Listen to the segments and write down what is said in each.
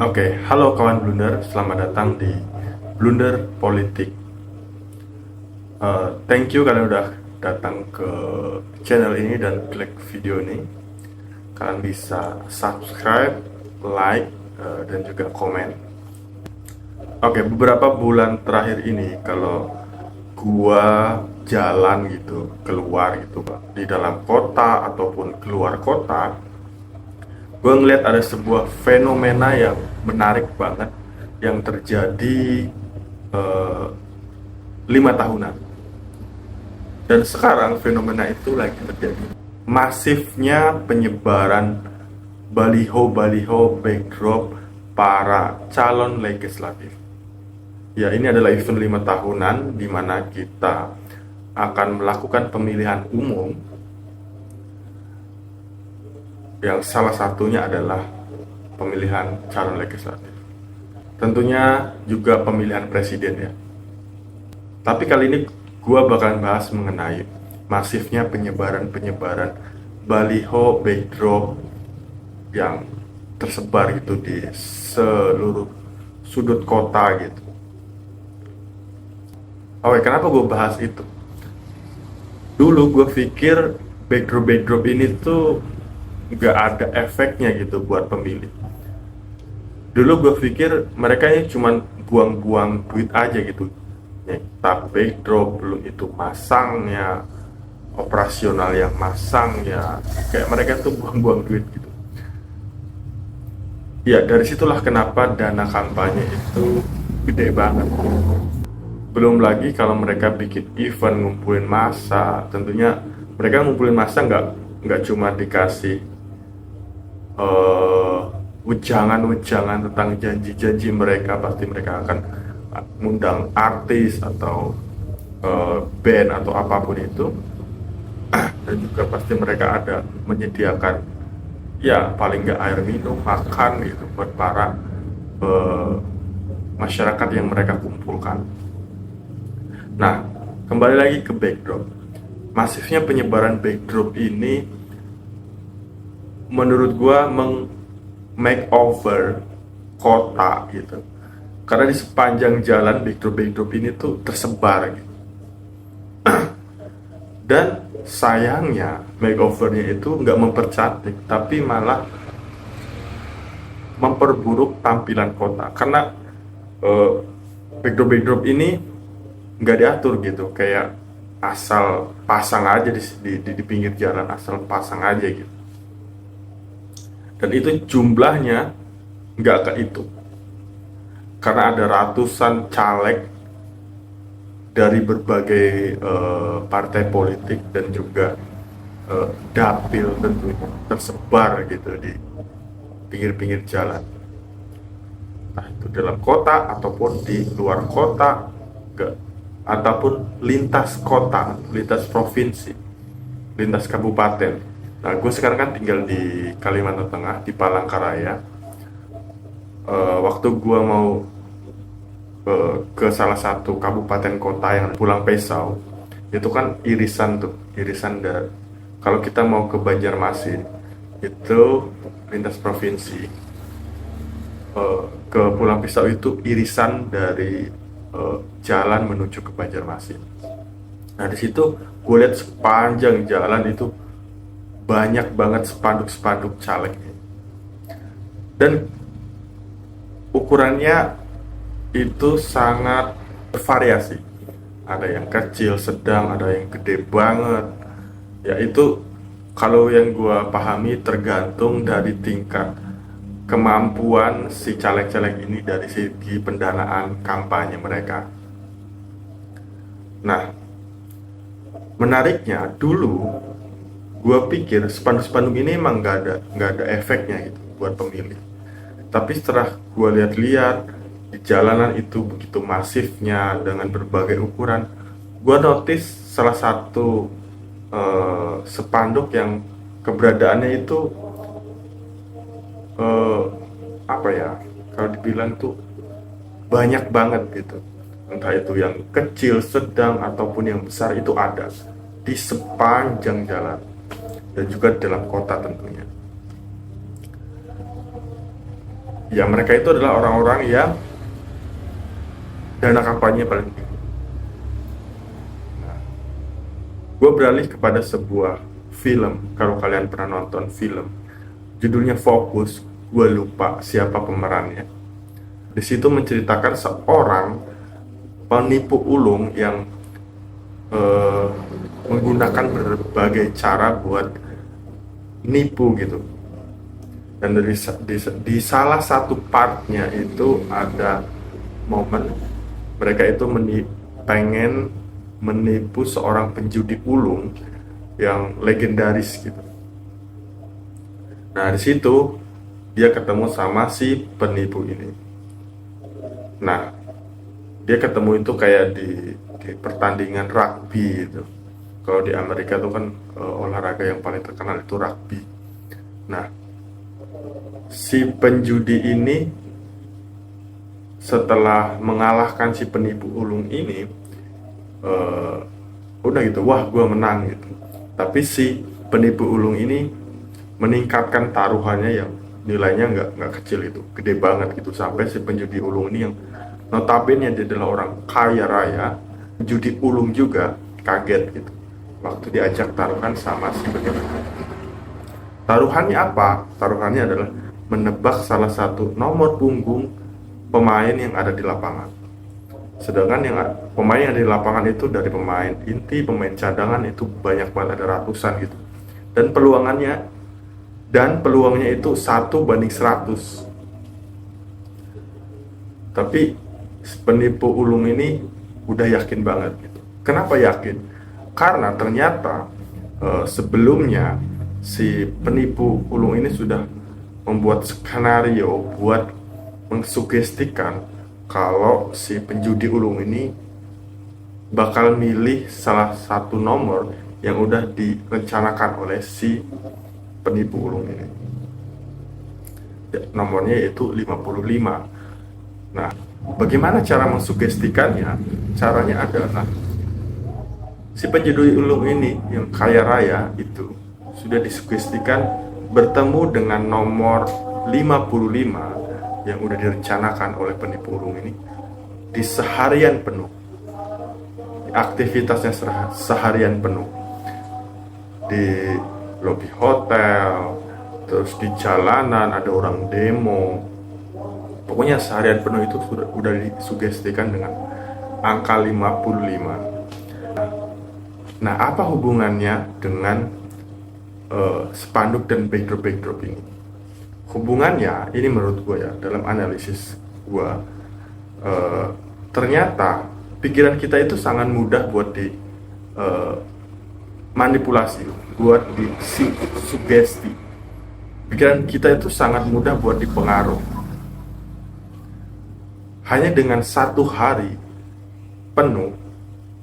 Oke, halo kawan Blunder, selamat datang di Blunder Politik. Thank you kalian udah datang ke channel ini dan klik video ini. Kalian bisa subscribe, like, dan juga komen. Oke, beberapa bulan terakhir ini kalau gua jalan gitu, keluar gitu, di dalam kota ataupun keluar kota, gue ngeliat ada sebuah fenomena yang menarik banget yang terjadi 5 tahunan, dan sekarang fenomena itu lagi terjadi. Masifnya penyebaran baliho-baliho backdrop para calon legislatif. Ya, ini adalah event 5 tahunan di mana kita akan melakukan pemilihan umum, yang salah satunya adalah pemilihan calon legislatif. Tentunya juga pemilihan presiden ya. Tapi kali ini gue bakalan bahas mengenai masifnya penyebaran baliho backdrop yang tersebar gitu di seluruh sudut kota gitu. Oke, kenapa gue bahas itu? Dulu gue pikir backdrop ini tuh gak ada efeknya gitu buat pemilih. Dulu gue pikir mereka ini cuma buang-buang duit aja gitu, nyetap backdrop, belum itu masangnya, operasional yang masangnya, kayak mereka tuh buang-buang duit gitu. Ya, dari situlah kenapa dana kampanye itu gede banget. Belum lagi kalau mereka bikin event ngumpulin massa, tentunya mereka ngumpulin massa nggak cuma dikasih ujangan-ujangan tentang janji-janji mereka. Pasti mereka akan mengundang artis atau band atau apapun itu, dan juga pasti mereka ada menyediakan ya paling nggak air minum, makan gitu buat para masyarakat yang mereka kumpulkan. Nah, kembali lagi ke backdrop. Masifnya penyebaran backdrop ini menurut gua makeover kota gitu. Karena di sepanjang jalan backdrop ini tuh tersebar gitu. Dan sayangnya makeovernya itu nggak mempercantik, tapi malah memperburuk tampilan kota. Karena backdrop ini nggak diatur gitu, kayak asal pasang aja di pinggir jalan, asal pasang aja gitu. Dan itu jumlahnya nggak kehitung, karena ada ratusan caleg dari berbagai partai politik dan juga dapil tentunya tersebar gitu di pinggir-pinggir jalan, nah itu dalam kota ataupun di luar kota, ataupun lintas kota, lintas provinsi, lintas kabupaten. Nah, gue sekarang kan tinggal di Kalimantan Tengah, di Palangkaraya. Waktu gue mau ke salah satu kabupaten kota yang Pulang Pesau, itu kan irisan dari, kalau kita mau ke Banjarmasin itu lintas provinsi, ke Pulang Pisau itu irisan dari jalan menuju ke Banjarmasin. Nah, di situ gue lihat sepanjang jalan itu banyak banget spanduk-spanduk caleg, dan ukurannya itu sangat bervariasi. Ada yang kecil, sedang, ada yang gede banget. Ya itu kalau yang gue pahami tergantung dari tingkat kemampuan si caleg-caleg ini dari segi pendanaan kampanye mereka. Nah, menariknya dulu gue pikir spanduk-spanduk ini emang nggak ada efeknya gitu buat pemilih. Tapi setelah gue lihat-lihat di jalanan itu begitu masifnya dengan berbagai ukuran, gue notice salah satu spanduk yang keberadaannya itu apa ya, kalau dibilang tuh banyak banget gitu, entah itu yang kecil, sedang ataupun yang besar, itu ada di sepanjang jalan dan juga dalam kota tentunya. Ya mereka itu adalah orang-orang yang dana kampanye paling tinggi. Nah, gue beralih kepada sebuah film. Kalau kalian pernah nonton film, judulnya Fokus. Gue lupa siapa pemerannya. Di situ menceritakan seorang penipu ulung yang menggunakan berbagai cara buat nipu gitu. Dan di salah satu partnya itu ada momen mereka itu pengen menipu seorang penjudi ulung yang legendaris gitu. Nah di situ dia ketemu sama si penipu ini. Nah dia ketemu itu kayak di pertandingan rugby gitu. Kalau di Amerika itu kan olahraga yang paling terkenal itu rugby. Nah si penjudi ini setelah mengalahkan si penipu ulung ini, udah gitu, wah gue menang gitu. Tapi si penipu ulung ini meningkatkan taruhannya yang nilainya nggak kecil, itu gede banget gitu, sampai si penjudi ulung ini yang notabene dia adalah orang kaya raya, judi ulung juga, kaget gitu waktu diajak taruhan sama si penipu. Taruhannya apa? Taruhannya adalah menebak salah satu nomor punggung pemain yang ada di lapangan. Sedangkan yang pemain yang ada di lapangan itu dari pemain inti, pemain cadangan itu banyak banget, ada ratusan gitu. Dan peluangnya itu 1:100. Tapi penipu ulung ini udah yakin banget gitu. Kenapa yakin? Karena ternyata sebelumnya si penipu ulung ini sudah membuat skenario buat mengsugestikan kalau si penjudi ulung ini bakal milih salah satu nomor yang udah direncanakan oleh si penipu ulung ini. Nomornya yaitu 55. Nah, bagaimana cara mengsugestikannya? Caranya adalah si penjudi ulung ini yang kaya raya itu sudah disugestikan bertemu dengan nomor 55 yang udah direncanakan oleh penipu ulung ini di seharian penuh, aktivitasnya seharian penuh, di lobi hotel, terus di jalanan ada orang demo, pokoknya seharian penuh itu udah disugestikan dengan angka 55. Nah, apa hubungannya dengan spanduk dan backdrop ini? Hubungannya ini menurut gue ya, dalam analisis gue, ternyata pikiran kita itu sangat mudah buat di manipulasi, buat di sugesti. Pikiran kita itu sangat mudah buat dipengaruh. Hanya dengan satu hari penuh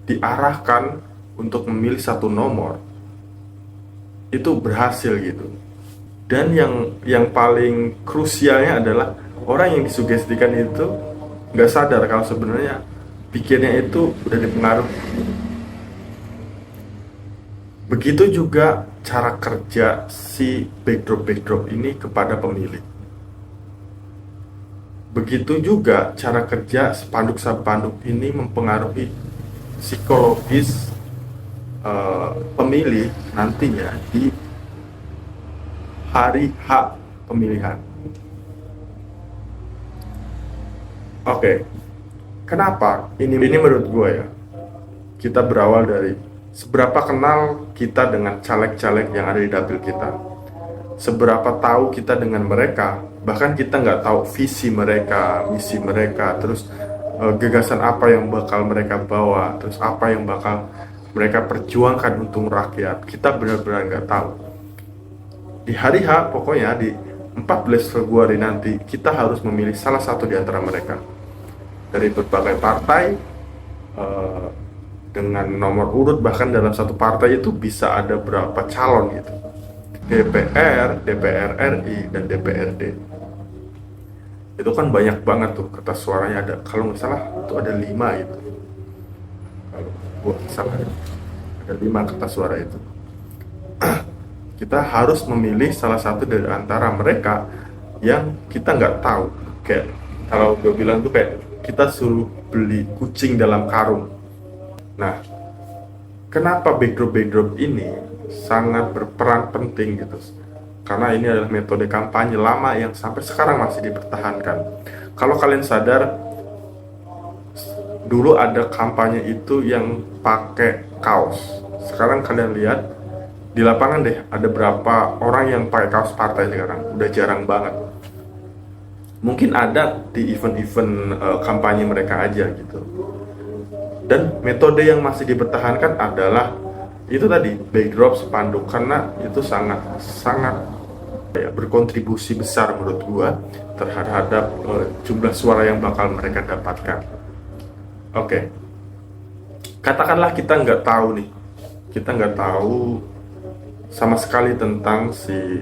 diarahkan untuk memilih satu nomor, itu berhasil gitu. Dan yang paling krusialnya adalah orang yang disugestikan itu nggak sadar kalau sebenarnya pikirnya itu udah dipengaruhi. Begitu juga cara kerja si backdrop ini kepada pemilih. Begitu juga cara kerja spanduk ini mempengaruhi psikologis pemilih nantinya di hari H pemilihan. Oke, kenapa? Ini menurut gue ya, kita berawal dari seberapa kenal kita dengan caleg-caleg yang ada di dapil kita, seberapa tahu kita dengan mereka, bahkan kita nggak tahu visi mereka, misi mereka, terus gagasan apa yang bakal mereka bawa, terus apa yang bakal mereka perjuangkan untuk rakyat. Kita benar-benar nggak tahu. Di hari H, pokoknya di 14 Februari nanti, kita harus memilih salah satu di antara mereka. Dari berbagai partai, dengan nomor urut, bahkan dalam satu partai itu bisa ada berapa calon gitu. DPR, DPR RI, dan DPRD. Itu kan banyak banget tuh kertas suaranya, ada, kalau nggak salah itu ada 5 itu. Kalau gue salah, ada 5 kertas suara itu. Kita harus memilih salah satu dari antara mereka yang kita nggak tahu. Kayak kalau gue bilang tuh kayak kita suruh beli kucing dalam karung. Nah, kenapa backdrop ini sangat berperan penting gitu? Karena ini adalah metode kampanye lama yang sampai sekarang masih dipertahankan. Kalau kalian sadar, dulu ada kampanye itu yang pakai kaos. Sekarang kalian lihat di lapangan deh, ada berapa orang yang pakai kaos partai sekarang? Udah jarang banget. Mungkin ada di event-event kampanye mereka aja gitu. Dan metode yang masih dipertahankan adalah itu tadi, backdrop spanduk, karena itu sangat sangat ya, berkontribusi besar menurut gua terhadap jumlah suara yang bakal mereka dapatkan. Oke, katakanlah kita nggak tahu nih, kita nggak tahu sama sekali tentang si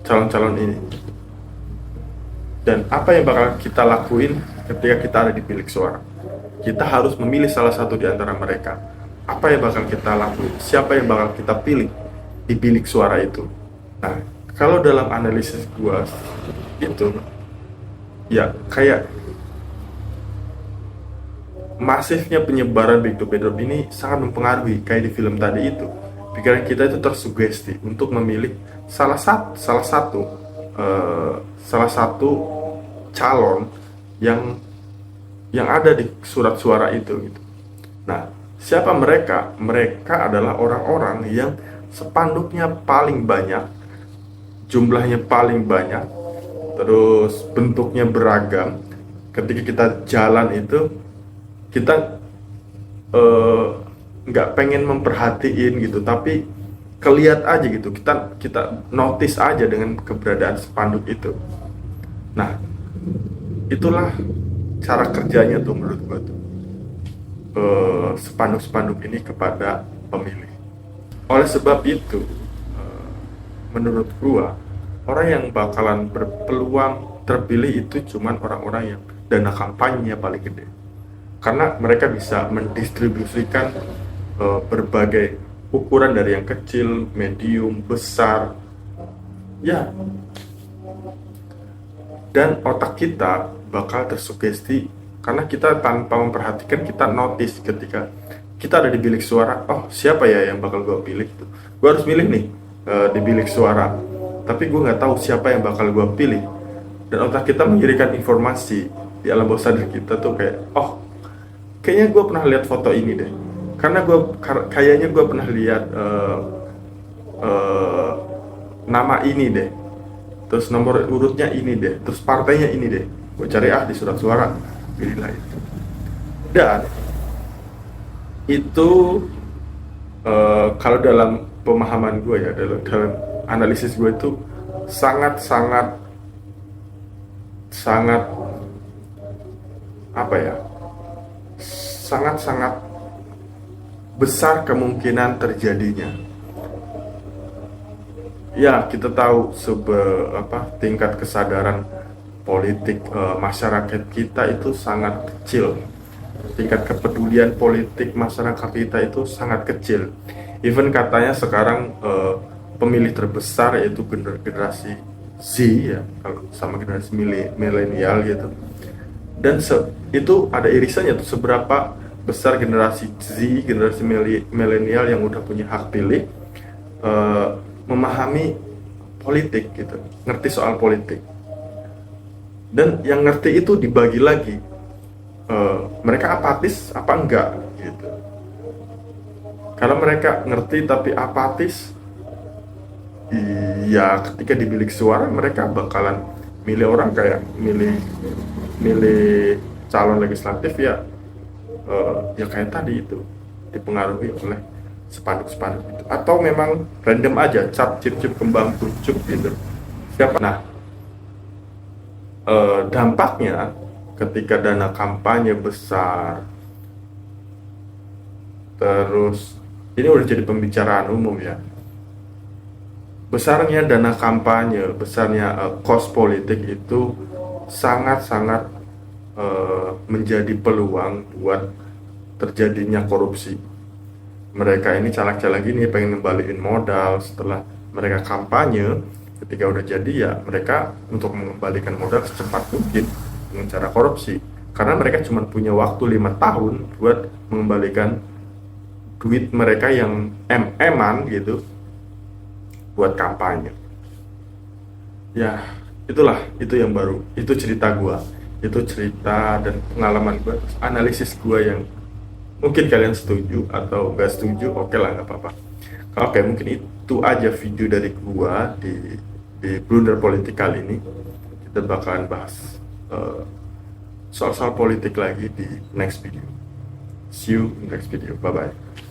calon-calon ini. Dan apa yang bakal kita lakuin ketika kita ada di bilik suara? Kita harus memilih salah satu di antara mereka. Apa yang bakal kita lakuin? Siapa yang bakal kita pilih di bilik suara itu? Nah, kalau dalam analisis gua itu, ya kayak masifnya penyebaran backdrop ini sangat mempengaruhi, kayak di film tadi itu. Pikiran kita itu tersugesti untuk memilih salah satu calon yang ada di surat suara itu gitu. Nah, siapa mereka? Mereka adalah orang-orang yang spanduknya paling banyak, jumlahnya paling banyak, terus bentuknya beragam. Ketika kita jalan itu, kita nggak pengen memperhatiin gitu, tapi kelihat aja gitu, kita notice aja dengan keberadaan spanduk itu. Nah, itulah cara kerjanya tuh menurut gua tuh, spanduk-spanduk ini kepada pemilih. Oleh sebab itu, menurut gua orang yang bakalan berpeluang terpilih itu cuman orang-orang yang dana kampanye paling gede, karena mereka bisa mendistribusikan berbagai ukuran dari yang kecil, medium, besar, ya. Dan otak kita bakal tersugesti karena kita tanpa memperhatikan, kita notice ketika kita ada di bilik suara. Oh, siapa ya yang bakal gue pilih? Gue harus milih nih di bilik suara, tapi gue nggak tahu siapa yang bakal gue pilih. Dan otak kita mengirimkan informasi di alam bawah sadar kita tuh kayak, oh, kayaknya gue pernah lihat foto ini deh, karena kayaknya gue pernah lihat nama ini deh, terus nomor urutnya ini deh, terus partainya ini deh. Gue cari di surat suara, pilihlah itu. Dan itu kalau dalam pemahaman gue ya, dalam analisis gue itu sangat apa ya, sangat besar kemungkinan terjadinya. Ya, kita tahu tingkat kesadaran politik masyarakat kita itu sangat kecil. Tingkat kepedulian politik masyarakat kita itu sangat kecil. Even katanya sekarang pemilih terbesar yaitu generasi Z ya, kalau sama generasi milenial gitu. Dan itu ada irisannya tuh, seberapa besar generasi Z, generasi milenial yang udah punya hak pilih, memahami politik gitu, ngerti soal politik. Dan yang ngerti itu dibagi lagi, mereka apatis apa enggak gitu. Kalau mereka ngerti tapi apatis, ya ketika di bilik suara mereka bakalan milih orang kayak milih calon legislatif ya, ya kayak tadi itu, dipengaruhi oleh spanduk-spanduk itu, atau memang random aja, cap cip kembang kucuk gitu siapa. Nah, dampaknya ketika dana kampanye besar, terus ini udah jadi pembicaraan umum ya, besarnya dana kampanye, besarnya cost politik itu sangat menjadi peluang buat terjadinya korupsi. Mereka ini caleg-caleg ini pengen ngembaliin modal setelah mereka kampanye, Ketika udah jadi ya mereka untuk mengembalikan modal secepat mungkin dengan cara korupsi, karena mereka cuma punya waktu 5 tahun buat mengembalikan duit mereka yang em-eman gitu buat kampanye. Ya itulah, itu yang baru, itu cerita gua, itu cerita dan pengalaman gua, analisis gua yang mungkin kalian setuju atau nggak setuju, oke lah, nggak apa-apa. Oke, mungkin itu aja video dari gua di blunder politik kali ini. Kita bakalan bahas eh, soal-soal politik lagi di next video. See you in next video. Bye bye.